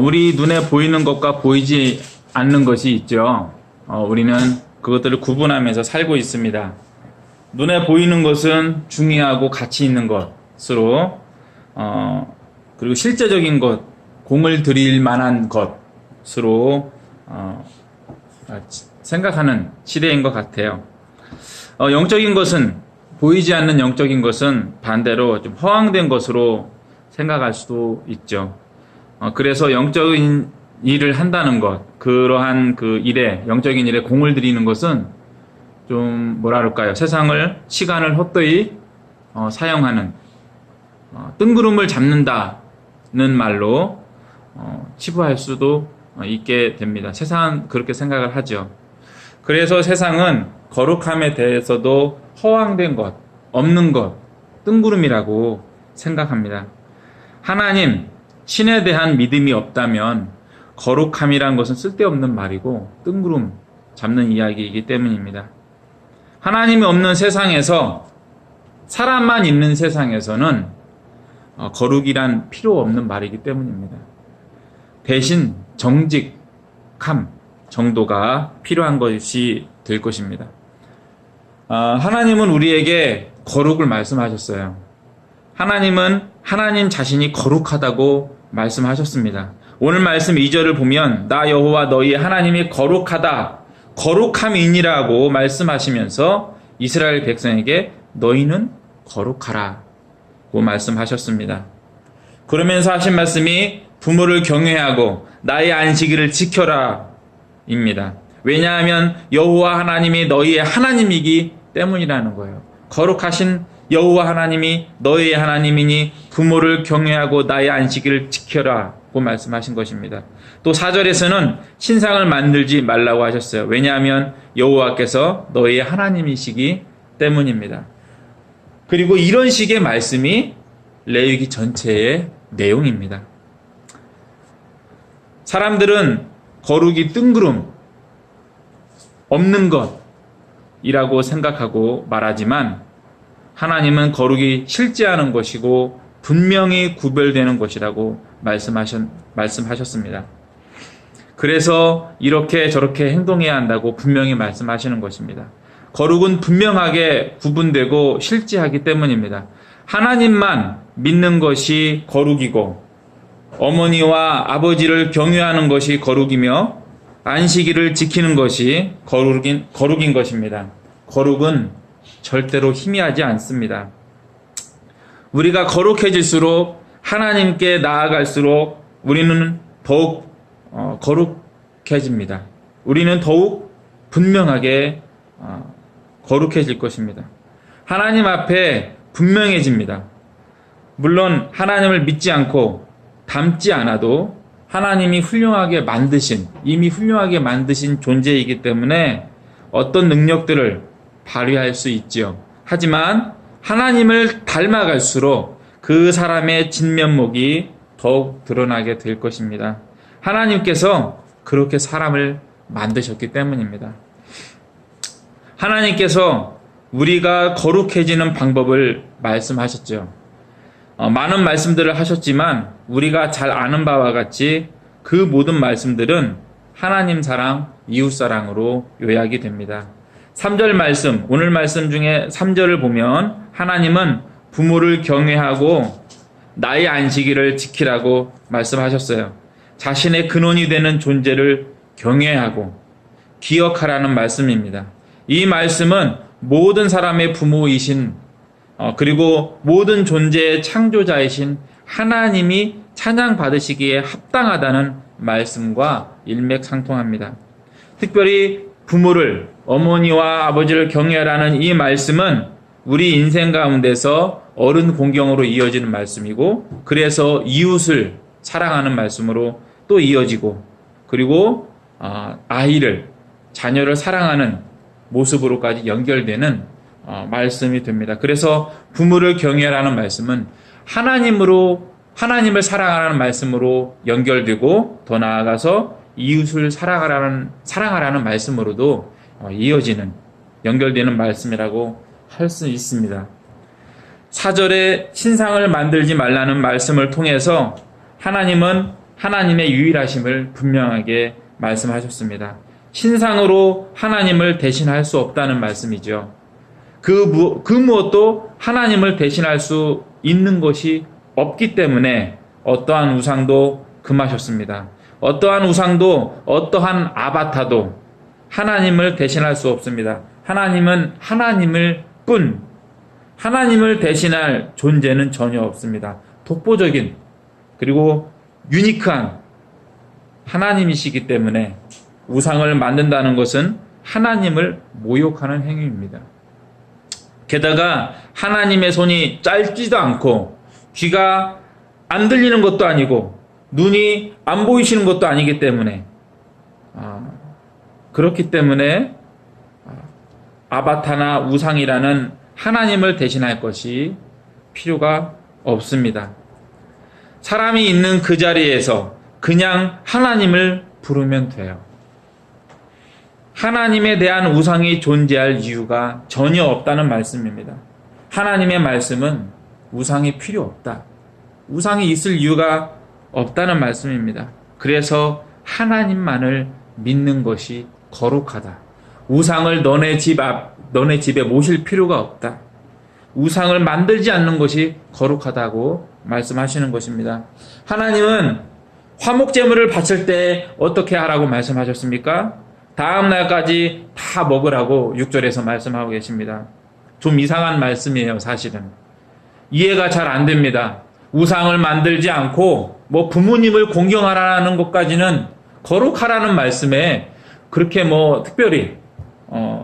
우리 눈에 보이는 것과 보이지 않는 것이 있죠. 우리는 그것들을 구분하면서 살고 있습니다. 눈에 보이는 것은 중요하고 가치 있는 것으로, 그리고 실제적인 것, 공을 들일 만한 것으로 생각하는 시대인 것 같아요. 영적인 것은, 보이지 않는 영적인 것은 반대로 좀 허황된 것으로 생각할 수도 있죠. 그래서 영적인 일을 한다는 것, 그러한 그 일에, 영적인 일에 공을 들이는 것은 좀 뭐랄까요, 세상을, 시간을 헛되이 사용하는, 뜬구름을 잡는다는 말로 치부할 수도 있게 됩니다. 세상은 그렇게 생각을 하죠. 그래서 세상은 거룩함에 대해서도 허황된 것, 없는 것, 뜬구름이라고 생각합니다. 하나님, 신에 대한 믿음이 없다면 거룩함이란 것은 쓸데없는 말이고 뜬구름 잡는 이야기이기 때문입니다. 하나님이 없는 세상에서, 사람만 있는 세상에서는 거룩이란 필요 없는 말이기 때문입니다. 대신 정직함 정도가 필요한 것이 될 것입니다. 하나님은 우리에게 거룩을 말씀하셨어요. 하나님은 하나님 자신이 거룩하다고 말씀하셨습니다. 오늘 말씀 2절을 보면 나 여호와 너희 하나님이 거룩하다, 거룩함이니라고 말씀하시면서 이스라엘 백성에게 너희는 거룩하라고 말씀하셨습니다. 그러면서 하신 말씀이 부모를 경외하고 나의 안식일을 지켜라 입니다. 왜냐하면 여호와 하나님이 너희의 하나님이기 때문이라는 거예요. 거룩하신 여호와 하나님이 너희의 하나님이니 부모를 경외하고 나의 안식일을 지켜라고 말씀하신 것입니다. 또 4절에서는 신상을 만들지 말라고 하셨어요. 왜냐하면 여호와께서 너희의 하나님이시기 때문입니다. 그리고 이런 식의 말씀이 레위기 전체의 내용입니다. 사람들은 거룩이 뜬구름, 없는 것이라고 생각하고 말하지만 하나님은 거룩이 실제하는 것이고 분명히 구별되는 것이라고 말씀하셨습니다. 그래서 이렇게 저렇게 행동해야 한다고 분명히 말씀하시는 것입니다. 거룩은 분명하게 구분되고 실제하기 때문입니다. 하나님만 믿는 것이 거룩이고 어머니와 아버지를 경외하는 것이 거룩이며 안식일을 지키는 것이 거룩인 것입니다. 거룩은 절대로 희미하지 않습니다. 우리가 거룩해질수록, 하나님께 나아갈수록 우리는 더욱 거룩해집니다. 우리는 더욱 분명하게 거룩해질 것입니다. 하나님 앞에 분명해집니다. 물론 하나님을 믿지 않고 닮지 않아도 하나님이 이미 훌륭하게 만드신 존재이기 때문에 어떤 능력들을 발휘할 수 있지요. 하지만 하나님을 닮아갈수록 그 사람의 진면목이 더욱 드러나게 될 것입니다. 하나님께서 그렇게 사람을 만드셨기 때문입니다. 하나님께서 우리가 거룩해지는 방법을 말씀하셨죠. 많은 말씀들을 하셨지만 우리가 잘 아는 바와 같이 그 모든 말씀들은 하나님 사랑, 이웃 사랑으로 요약이 됩니다. 3절 말씀, 오늘 말씀 중에 3절을 보면 하나님은 부모를 경외하고 나의 안식일을 지키라고 말씀하셨어요. 자신의 근원이 되는 존재를 경외하고 기억하라는 말씀입니다. 이 말씀은 모든 사람의 부모이신 그리고 모든 존재의 창조자이신 하나님이 찬양받으시기에 합당하다는 말씀과 일맥상통합니다. 특별히 부모를, 어머니와 아버지를 경외하라는 이 말씀은 우리 인생 가운데서 어른 공경으로 이어지는 말씀이고, 그래서 이웃을 사랑하는 말씀으로 또 이어지고, 그리고 아이를, 자녀를 사랑하는 모습으로까지 연결되는 말씀이 됩니다. 그래서 부모를 경외하라는 말씀은 하나님을 사랑하라는 말씀으로 연결되고, 더 나아가서 이웃을 사랑하라는 말씀으로도 연결되는 말씀이라고 할 수 있습니다. 4절에 신상을 만들지 말라는 말씀을 통해서 하나님은 하나님의 유일하심을 분명하게 말씀하셨습니다. 신상으로 하나님을 대신할 수 없다는 말씀이죠. 그 무엇도 하나님을 대신할 수 있는 것이 없기 때문에 어떠한 우상도 금하셨습니다. 어떠한 우상도 어떠한 아바타도 하나님을 대신할 수 없습니다. 하나님은 하나님을 뿐, 하나님을 대신할 존재는 전혀 없습니다. 독보적인 그리고 유니크한 하나님이시기 때문에 우상을 만든다는 것은 하나님을 모욕하는 행위입니다. 게다가 하나님의 손이 짧지도 않고 귀가 안 들리는 것도 아니고 눈이 안 보이시는 것도 아니기 때문에 그렇기 때문에 아바타나 우상이라는 하나님을 대신할 것이 필요가 없습니다. 사람이 있는 그 자리에서 그냥 하나님을 부르면 돼요. 하나님에 대한 우상이 존재할 이유가 전혀 없다는 말씀입니다. 하나님의 말씀은 우상이 필요 없다. 우상이 있을 이유가 없다는 말씀입니다. 그래서 하나님만을 믿는 것이 거룩하다. 우상을 너네 집에 모실 필요가 없다. 우상을 만들지 않는 것이 거룩하다고 말씀하시는 것입니다. 하나님은 화목제물을 바칠 때 어떻게 하라고 말씀하셨습니까? 다음 날까지 다 먹으라고 6절에서 말씀하고 계십니다. 좀 이상한 말씀이에요, 사실은. 이해가 잘 안 됩니다. 우상을 만들지 않고 부모님을 공경하라는 것까지는 거룩하라는 말씀에 그렇게 특별히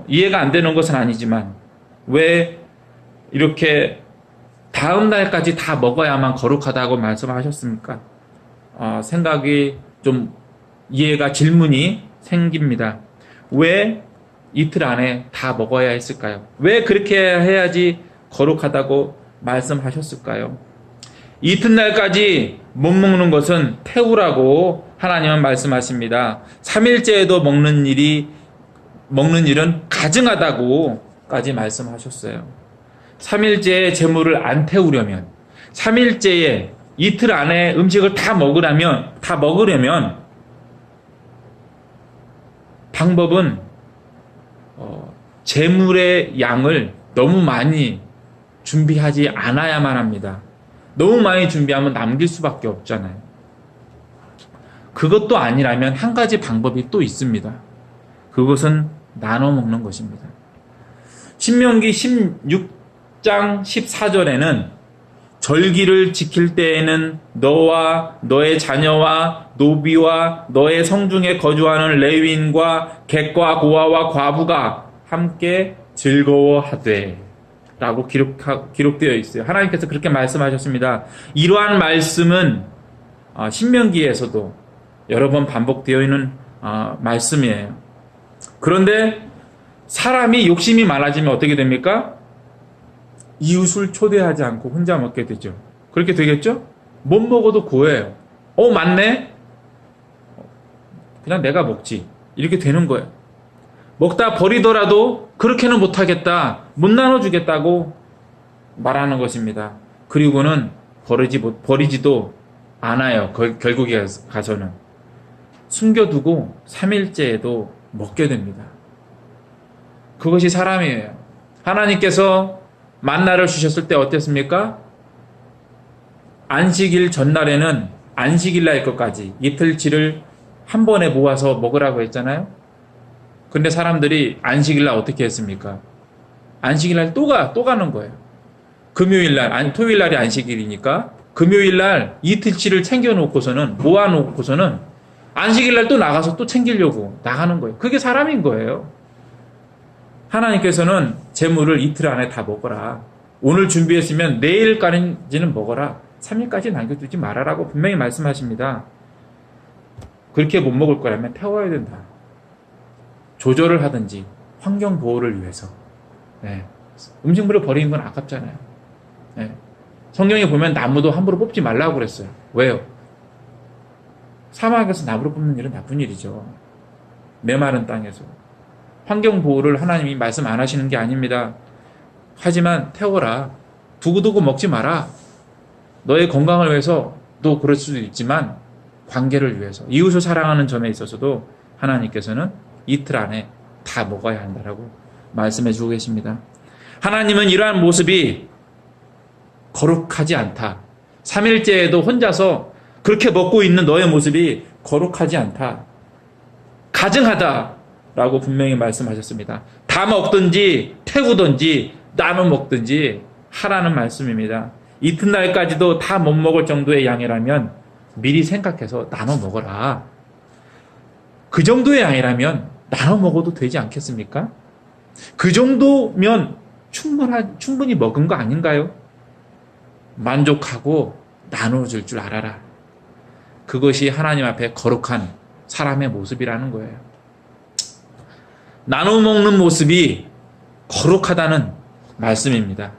이해가 안 되는 것은 아니지만 왜 이렇게 다음 날까지 다 먹어야만 거룩하다고 말씀하셨습니까? 생각이 좀 이해가 질문이 생깁니다. 왜 이틀 안에 다 먹어야 했을까요? 왜 그렇게 해야지 거룩하다고 말씀하셨을까요? 이튿날까지 못 먹는 것은 태우라고 하나님은 말씀하십니다. 3일째에도 먹는 일은 가증하다고까지 말씀하셨어요. 3일째에 제물을 안 태우려면 3일째에 이틀 안에 음식을 다 먹으려면 방법은 제물의 양을 너무 많이 준비하지 않아야만 합니다. 너무 많이 준비하면 남길 수밖에 없잖아요. 그것도 아니라면 한 가지 방법이 또 있습니다. 그것은 나눠 먹는 것입니다. 신명기 16장 14절에는 절기를 지킬 때에는 너와 너의 자녀와 노비와 너의 성중에 거주하는 레위인과 객과 고아와 과부가 함께 즐거워하되 라고 기록되어 있어요. 하나님께서 그렇게 말씀하셨습니다. 이러한 말씀은 신명기에서도 여러 번 반복되어 있는 말씀이에요. 그런데 사람이 욕심이 많아지면 어떻게 됩니까? 이웃을 초대하지 않고 혼자 먹게 되죠. 그렇게 되겠죠? 못 먹어도 고해요. 맞네? 그냥 내가 먹지. 이렇게 되는 거예요. 먹다 버리더라도 그렇게는 못하겠다. 못 나눠주겠다고 말하는 것입니다. 그리고는 버리지도 않아요. 결국에 가서는. 숨겨두고 3일째에도 먹게 됩니다. 그것이 사람이에요. 하나님께서 만나를 주셨을 때 어땠습니까? 안식일 전날에는 안식일날 것까지 이틀치를 한 번에 모아서 먹으라고 했잖아요. 근데 사람들이 안식일날 어떻게 했습니까? 안식일날 또 가는 거예요. 토요일날이 안식일이니까 금요일날 이틀치를 챙겨놓고서는 모아놓고서는 안식일날 또 나가서 또 챙기려고 나가는 거예요. 그게 사람인 거예요. 하나님께서는 제물을 이틀 안에 다 먹어라. 오늘 준비했으면 내일까지는 먹어라. 3일까지 남겨두지 말아라고 분명히 말씀하십니다. 그렇게 못 먹을 거라면 태워야 된다. 조절을 하든지 환경 보호를 위해서. 음식물을 버리는 건 아깝잖아요. 성경에 보면 나무도 함부로 뽑지 말라고 그랬어요. 왜요? 사막에서 나무를 뽑는 일은 나쁜 일이죠. 메마른 땅에서. 환경 보호를 하나님이 말씀 안 하시는 게 아닙니다. 하지만 태워라. 두고두고 먹지 마라. 너의 건강을 위해서 또 그럴 수도 있지만 관계를 위해서, 이웃을 사랑하는 점에 있어서도 하나님께서는 이틀 안에 다 먹어야 한다라고 말씀해 주고 계십니다. 하나님은 이러한 모습이 거룩하지 않다. 3일째에도 혼자서 그렇게 먹고 있는 너의 모습이 거룩하지 않다. 가증하다라고 분명히 말씀하셨습니다. 다 먹든지 태우든지 나눠 먹든지 하라는 말씀입니다. 이튿날까지도 다 못 먹을 정도의 양이라면 미리 생각해서 나눠 먹어라. 그 정도의 양이라면 나눠 먹어도 되지 않겠습니까? 그 정도면 충분히 먹은 거 아닌가요? 만족하고 나눠줄 줄 알아라. 그것이 하나님 앞에 거룩한 사람의 모습이라는 거예요. 나눠 먹는 모습이 거룩하다는 말씀입니다.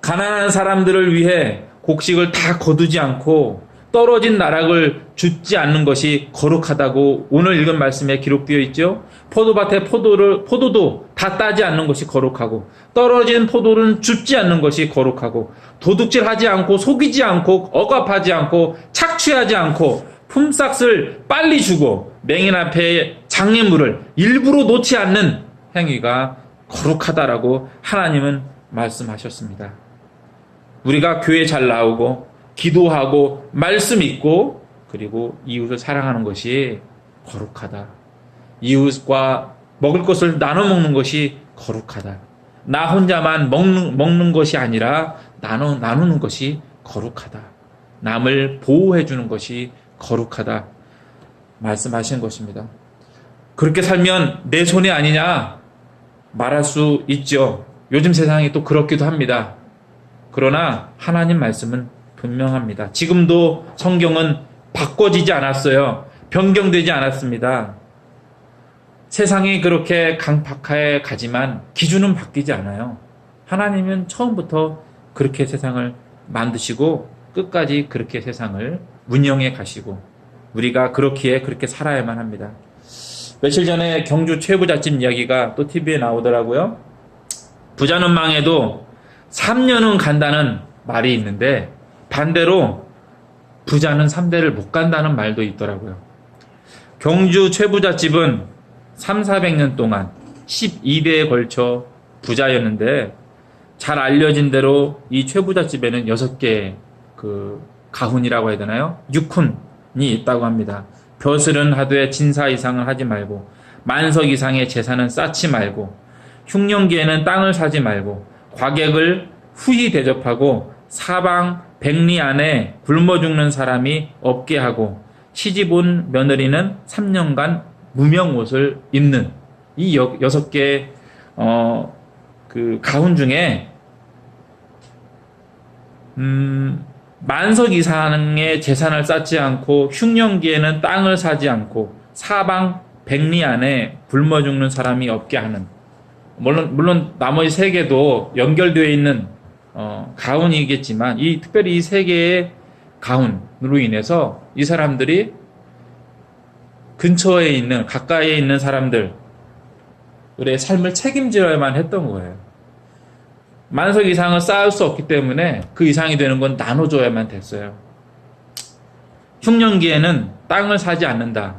가난한 사람들을 위해 곡식을 다 거두지 않고 떨어진 나락을 줍지 않는 것이 거룩하다고 오늘 읽은 말씀에 기록되어 있죠. 포도밭에 포도도 다 따지 않는 것이 거룩하고 떨어진 포도는 줍지 않는 것이 거룩하고 도둑질하지 않고 속이지 않고 억압하지 않고 착취하지 않고 품삯을 빨리 주고 맹인 앞에 장애물을 일부러 놓지 않는 행위가 거룩하다라고 하나님은 말씀하셨습니다. 우리가 교회 잘 나오고 기도하고 말씀 읽고 그리고 이웃을 사랑하는 것이 거룩하다. 이웃과 먹을 것을 나눠 먹는 것이 거룩하다. 나 혼자만 먹는 것이 아니라 나누는 것이 거룩하다. 남을 보호해 주는 것이 거룩하다. 말씀하신 것입니다. 그렇게 살면 내 손해 아니냐 말할 수 있죠. 요즘 세상이 또 그렇기도 합니다. 그러나 하나님 말씀은 분명합니다. 지금도 성경은 바꿔지지 않았어요. 변경되지 않았습니다. 세상이 그렇게 강팍하게 가지만 기준은 바뀌지 않아요. 하나님은 처음부터 그렇게 세상을 만드시고 끝까지 그렇게 세상을 운영해 가시고 우리가 그렇게 살아야만 합니다. 며칠 전에 경주 최부잣집 이야기가 또 TV에 나오더라고요. 부자는 망해도 3년은 간다는 말이 있는데 반대로 부자는 3대를 못 간다는 말도 있더라고요. 경주 최부잣집은 300~400년 동안 12대에 걸쳐 부자였는데 잘 알려진 대로 이 최부잣집에는 6개의 가훈이라고 해야 되나요? 육훈이 있다고 합니다. 벼슬은 하되 진사 이상을 하지 말고 만석 이상의 재산은 쌓지 말고 흉년기에는 땅을 사지 말고 과객을 후히 대접하고 사방 백리 안에 굶어 죽는 사람이 없게 하고 시집 온 며느리는 3년간 무명 옷을 입는 이 6개의 가훈 중에 만석 이상의 재산을 쌓지 않고 흉년기에는 땅을 사지 않고 사방 백리 안에 굶어 죽는 사람이 없게 하는 물론 나머지 3개도 연결되어 있는 가훈이겠지만 특별히 이 3개의 가훈으로 인해서 이 사람들이 근처에 있는 가까이에 있는 사람들의 삶을 책임져야만 했던 거예요. 만석 이상을 쌓을 수 없기 때문에 그 이상이 되는 건 나눠줘야만 됐어요. 흉년기에는 땅을 사지 않는다는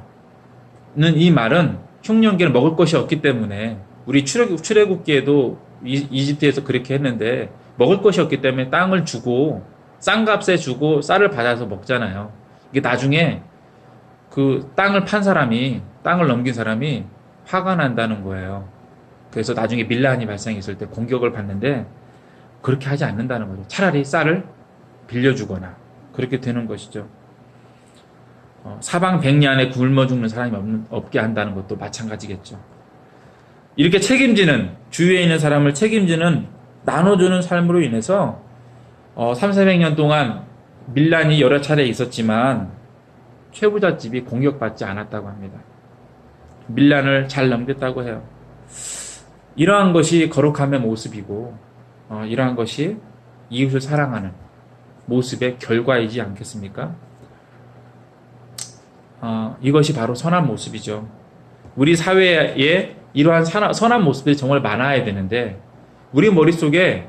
이 말은 흉년기에는 먹을 것이 없기 때문에 우리 출애굽기에도 이집트에서 그렇게 했는데 먹을 것이 없기 때문에 땅을 주고 싼 값에 주고 쌀을 받아서 먹잖아요. 이게 나중에 그 땅을 땅을 넘긴 사람이 화가 난다는 거예요. 그래서 나중에 밀란이 발생했을 때 공격을 받는데 그렇게 하지 않는다는 거죠. 차라리 쌀을 빌려주거나 그렇게 되는 것이죠. 사방 백리 안에 굶어 죽는 사람이 없게 한다는 것도 마찬가지겠죠. 이렇게 주위에 있는 사람을 책임지는 나눠주는 삶으로 인해서 300~400년 동안 밀란이 여러 차례 있었지만 최부잣집이 공격받지 않았다고 합니다. 밀란을 잘 넘겼다고 해요. 이러한 것이 거룩함의 모습이고 이러한 것이 이웃을 사랑하는 모습의 결과이지 않겠습니까? 이것이 바로 선한 모습이죠. 우리 사회에 이러한 선한 모습들이 정말 많아야 되는데 우리 머릿속에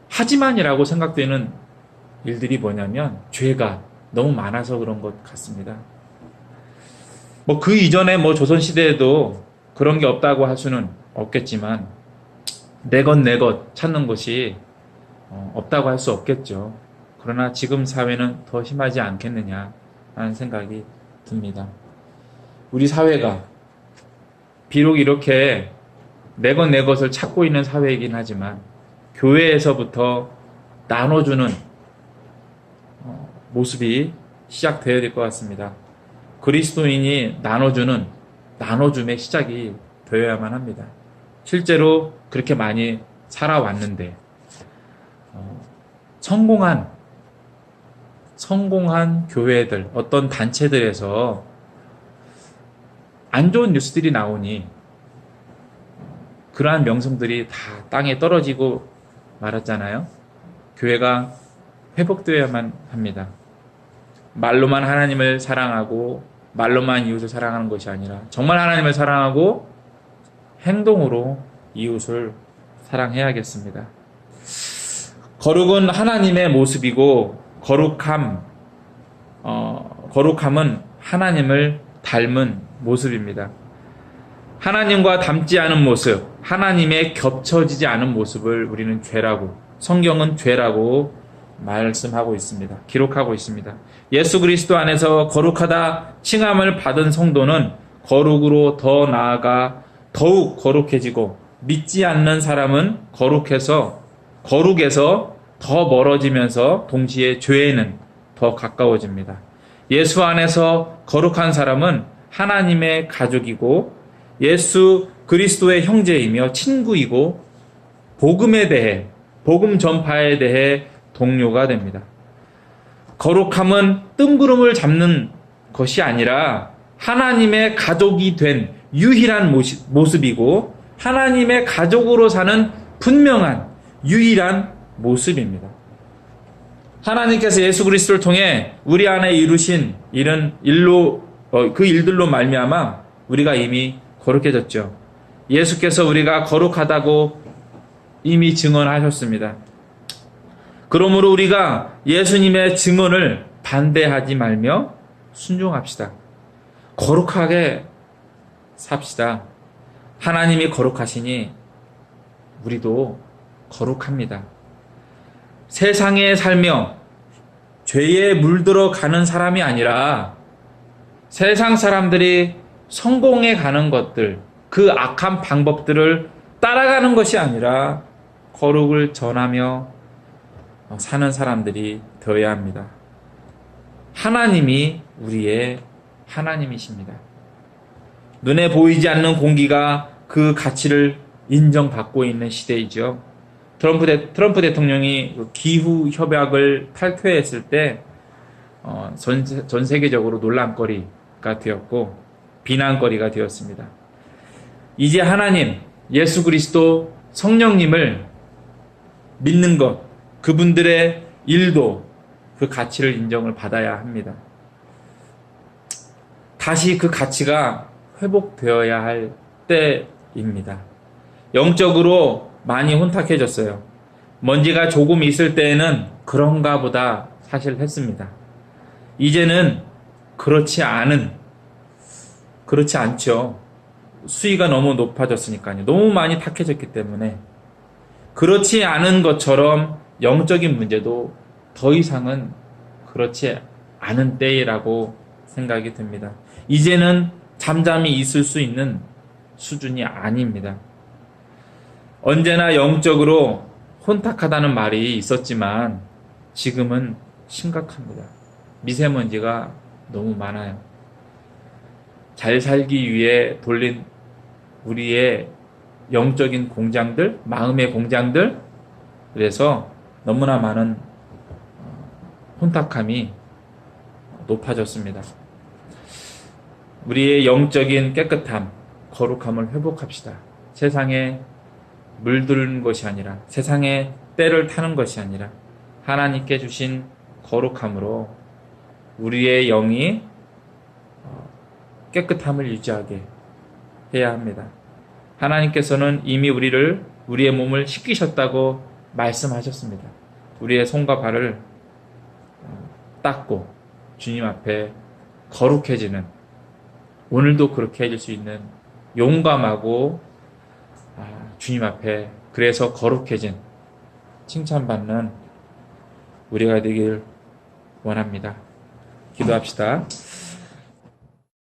하지만이라고 생각되는 일들이 뭐냐면 죄가 너무 많아서 그런 것 같습니다. 뭐 그 이전에 뭐 조선시대에도 그런 게 없다고 할 수는 없겠지만 내 것 찾는 것이 없다고 할 수 없겠죠. 그러나 지금 사회는 더 심하지 않겠느냐 하는 생각이 듭니다. 우리 사회가 비록 이렇게 내 것을 찾고 있는 사회이긴 하지만 교회에서부터 나눠주는 모습이 시작되어야 될 것 같습니다. 그리스도인이 나눠줌의 시작이 되어야만 합니다. 실제로 그렇게 많이 살아왔는데 성공한 교회들, 어떤 단체들에서 안 좋은 뉴스들이 나오니 그러한 명성들이 다 땅에 떨어지고 말았잖아요. 교회가 회복되어야만 합니다. 말로만 하나님을 사랑하고 말로만 이웃을 사랑하는 것이 아니라 정말 하나님을 사랑하고 행동으로 이웃을 사랑해야겠습니다. 거룩은 하나님의 모습이고 거룩함은 하나님을 닮은 모습입니다. 하나님과 닮지 않은 모습, 하나님의 겹쳐지지 않은 모습을 우리는 죄라고, 성경은 죄라고 말씀하고 있습니다. 기록하고 있습니다. 예수 그리스도 안에서 거룩하다 칭함을 받은 성도는 거룩으로 더 나아가 더욱 거룩해지고, 믿지 않는 사람은 거룩에서 더 멀어지면서 동시에 죄에는 더 가까워집니다. 예수 안에서 거룩한 사람은 하나님의 가족이고 예수 그리스도의 형제이며 친구이고 복음 전파에 대해 동료가 됩니다. 거룩함은 뜬구름을 잡는 것이 아니라 하나님의 가족이 된 유일한 모습이고 하나님의 가족으로 사는 분명한 유일한 모습입니다. 하나님께서 예수 그리스도를 통해 우리 안에 이루신 그 일들로 말미암아 우리가 이미 거룩해졌죠. 예수께서 우리가 거룩하다고 이미 증언하셨습니다. 그러므로 우리가 예수님의 증언을 반대하지 말며 순종합시다. 거룩하게 삽시다. 하나님이 거룩하시니 우리도 거룩합니다. 세상에 살며 죄에 물들어 가는 사람이 아니라 세상 사람들이 성공해 가는 것들, 그 악한 방법들을 따라가는 것이 아니라 거룩을 전하며 사는 사람들이 되어야 합니다. 하나님이 우리의 하나님이십니다. 눈에 보이지 않는 공기가 그 가치를 인정받고 있는 시대이죠. 트럼프 대통령이 기후 협약을 탈퇴했을 때 전 세계적으로 논란거리가 되었고 비난거리가 되었습니다. 이제 하나님, 예수 그리스도, 성령님을 믿는 것, 그분들의 일도 그 가치를 인정을 받아야 합니다. 다시 그 가치가 회복되어야 할 때입니다. 영적으로 많이 혼탁해졌어요. 먼지가 조금 있을 때에는 그런가 보다 사실 했습니다. 이제는 그렇지 않죠. 수위가 너무 높아졌으니까요. 너무 많이 탁해졌기 때문에 그렇지 않은 것처럼 영적인 문제도 더 이상은 그렇지 않은 때라고 생각이 듭니다. 이제는 잠잠히 있을 수 있는 수준이 아닙니다. 언제나 영적으로 혼탁하다는 말이 있었지만 지금은 심각합니다. 미세먼지가 너무 많아요. 잘 살기 위해 돌린 우리의 영적인 공장들, 마음의 공장들, 그래서 너무나 많은 혼탁함이 높아졌습니다. 우리의 영적인 깨끗함, 거룩함을 회복합시다. 세상에 물드는 것이 아니라, 세상에 때를 타는 것이 아니라 하나님께 주신 거룩함으로 우리의 영이 깨끗함을 유지하게 해야 합니다. 하나님께서는 이미 우리의 몸을 씻기셨다고 말씀하셨습니다. 우리의 손과 발을 닦고 주님 앞에 거룩해지는, 오늘도 그렇게 해줄 수 있는 용감하고 주님 앞에 그래서 거룩해진, 칭찬받는 우리가 되길 원합니다. 기도합시다.